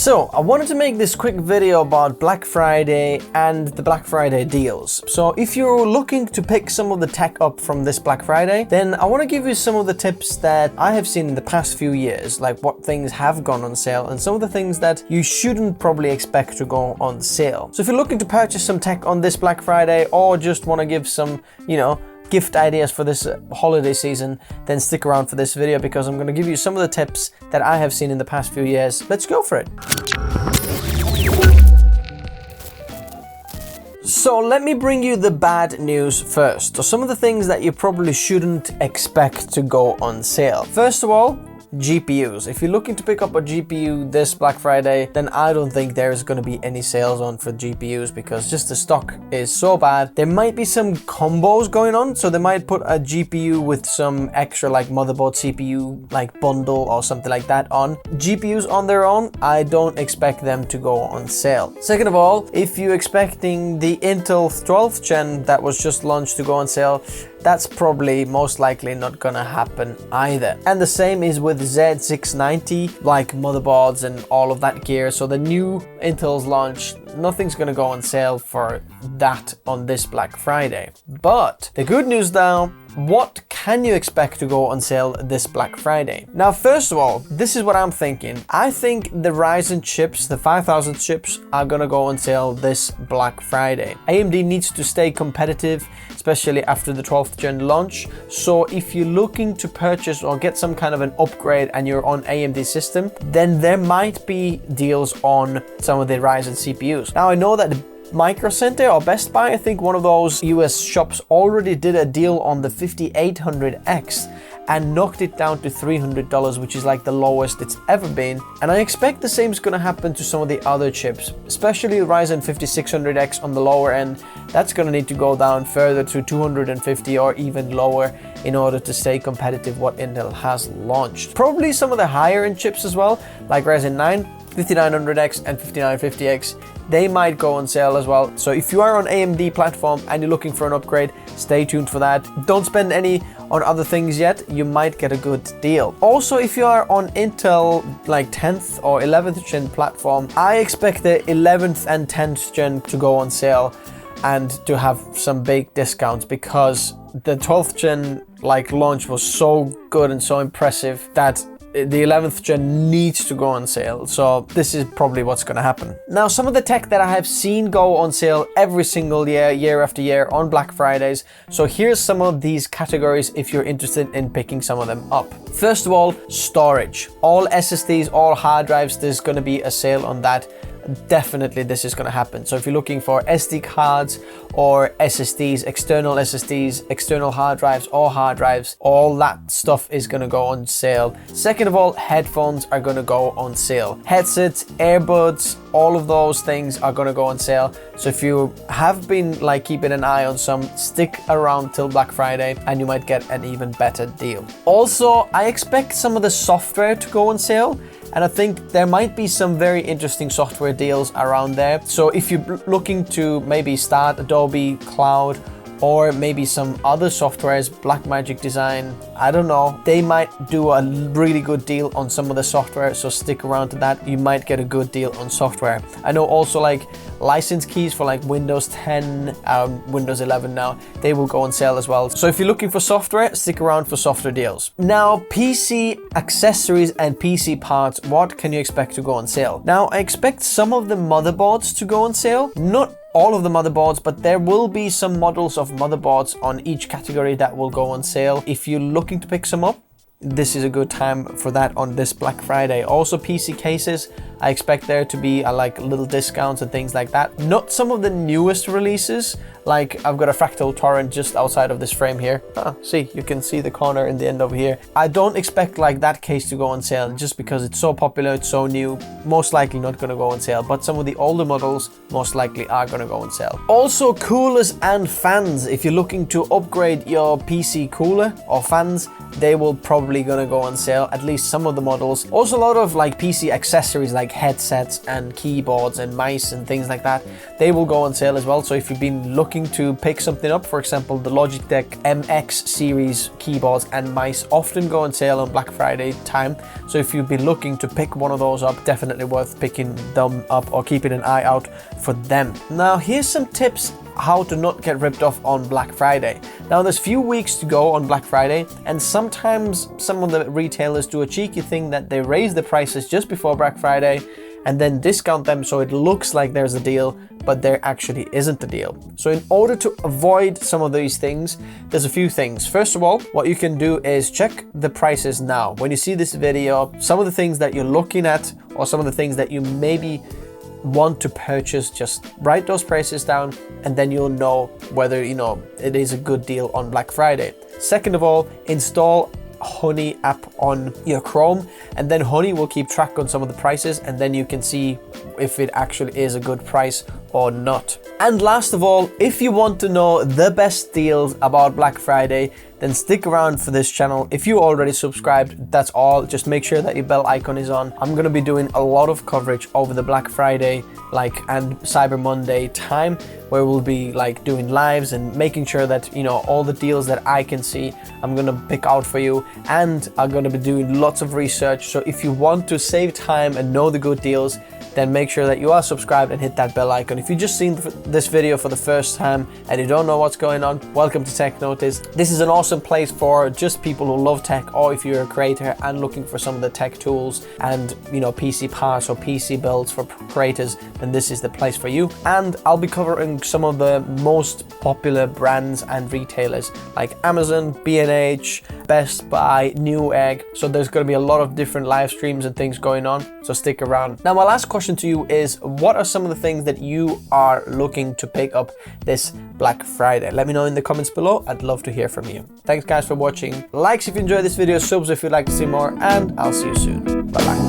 So I wanted to make this quick video about Black Friday and the Black Friday deals. So if you're looking to pick some of the tech up from this Black Friday, then I want to give you some of the tips that I have seen in the past few years, like what things have gone on sale and some of the things that you shouldn't probably expect to go on sale. So if you're looking to purchase some tech on this Black Friday or just want to give some, gift ideas for this holiday season, then stick around for this video because I'm going to give you some of the tips that I have seen in the past few years. Let's go for it. So let me bring you the bad news first. So some of the things that you probably shouldn't expect to go on sale. First of all, GPUs. If you're looking to pick up a GPU this Black Friday, then I don't think there's going to be any sales on for GPUs because just the stock is so bad. There might be some combos going on, so they might put a GPU with some extra like motherboard CPU like bundle or something like that on. GPUs on their own, I don't expect them to go on sale. Second of all, if you're expecting the Intel 12th gen that was just launched to go on sale, that's probably most likely not gonna happen either. And the same is with Z690, like motherboards and all of that gear. So the new Intel's launch, nothing's gonna go on sale for that on this Black Friday. But the good news now, what can you expect to go on sale this Black Friday? Now, first of all, this is what I'm thinking. I think the Ryzen chips, the 5000 chips, are gonna go on sale this Black Friday. AMD needs to stay competitive, especially after the 12th gen launch. So if you're looking to purchase or get some kind of an upgrade and you're on AMD system, then there might be deals on some of the Ryzen CPUs. Now, I know that Micro Center or Best Buy, I think one of those US shops already did a deal on the 5800X and knocked it down to $300, which is like the lowest it's ever been. And I expect the same is gonna happen to some of the other chips, especially Ryzen 5600X on the lower end. That's gonna need to go down further to 250 or even lower in order to stay competitive what Intel has launched. Probably some of the higher end chips as well, like Ryzen 9, 5900X and 5950X, they might go on sale as well. So if you are on AMD platform and you're looking for an upgrade, stay tuned for that. Don't spend any on other things yet, you might get a good deal. Also, if you are on Intel like 10th or 11th gen platform, I expect the 11th and 10th gen to go on sale and to have some big discounts because the 12th gen like launch was so good and so impressive that the 11th gen needs to go on sale. So this is probably what's going to happen. Now, some of the tech that I have seen go on sale every single year, year after year on Black Fridays. So here's some of these categories if you're interested in picking some of them up. First of all, storage. All SSDs, all hard drives, there's going to be a sale on that. Definitely this is going to happen. So if you're looking for SD cards or SSDs, external hard drives or hard drives, all that stuff is going to go on sale. Second of all, headphones are going to go on sale. Headsets, earbuds, all of those things are going to go on sale. So if you have been like keeping an eye on some, stick around till Black Friday and you might get an even better deal. Also, I expect some of the software to go on sale. And I think there might be some very interesting software deals around there. So if you're looking to maybe start Adobe Cloud or maybe some other softwares, Blackmagic Design, I don't know, they might do a really good deal on some of the software, so stick around to that. You might get a good deal on software. I know also like license keys for like Windows 10, Windows 11 now, they will go on sale as well. So if you're looking for software, stick around for software deals. Now, PC accessories and PC parts, what can you expect to go on sale? Now, I expect some of the motherboards to go on sale, not all of the motherboards, but there will be some models of motherboards on each category that will go on sale. If you're looking to pick some up, this is a good time for that on this Black Friday. Also, PC cases, I expect there to be like little discounts and things like that. Not some of the newest releases, like I've got a Fractal Torrent just outside of this frame here. See, you can see the corner in the end over here. I don't expect like that case to go on sale just because it's so popular, it's so new, most likely not gonna go on sale, but some of the older models most likely are gonna go on sale. Also, coolers and fans. If you're looking to upgrade your PC cooler or fans, they will probably gonna go on sale, at least some of the models. Also, a lot of like PC accessories like like headsets and keyboards and mice and things like that, they will go on sale as well. So if you've been looking to pick something up, for example, the Logitech MX series keyboards and mice often go on sale on Black Friday time. So if you've been looking to pick one of those up, definitely worth picking them up or keeping an eye out for them. Now, here's some tips how to not get ripped off on Black Friday. Now, there's few weeks to go on Black Friday, and sometimes some of the retailers do a cheeky thing that they raise the prices just before Black Friday and then discount them so it looks like there's a deal, but there actually isn't a deal. So in order to avoid some of these things, there's a few things. First of all, what you can do is check the prices now. When you see this video, some of the things that you're looking at or some of the things that you maybe want to purchase, just write those prices down and then you'll know whether, you know, it is a good deal on Black Friday. Second of all, install Honey app on your Chrome, and then Honey will keep track on some of the prices, and then you can see if it actually is a good price or not. And last of all, if you want to know the best deals about Black Friday, then stick around for this channel. If you already subscribed, that's all. Just make sure that your bell icon is on. I'm gonna be doing a lot of coverage over the Black Friday and Cyber Monday time, where we'll be doing lives and making sure that, you know, all the deals that I can see, I'm gonna pick out for you, and I'm gonna be doing lots of research. So if you want to save time and know the good deals, then make sure that you are subscribed and hit that bell icon. If you've just seen this video for the first time and you don't know what's going on, welcome to Tech Notice. This is an awesome place for just people who love tech, or if you're a creator and looking for some of the tech tools and, you know, PC parts or PC builds for creators, then this is the place for you. And I'll be covering some of the most popular brands and retailers like Amazon, B&H, Best Buy, Newegg. So there's going to be a lot of different live streams and things going on, so stick around. Now, my last question to you is, what are some of the things that you are looking to pick up this Black Friday? Let me know in the comments below. I'd love to hear from you. Thanks guys for watching. Likes if you enjoyed this video, subs if you'd like to see more, and I'll see you soon. Bye bye.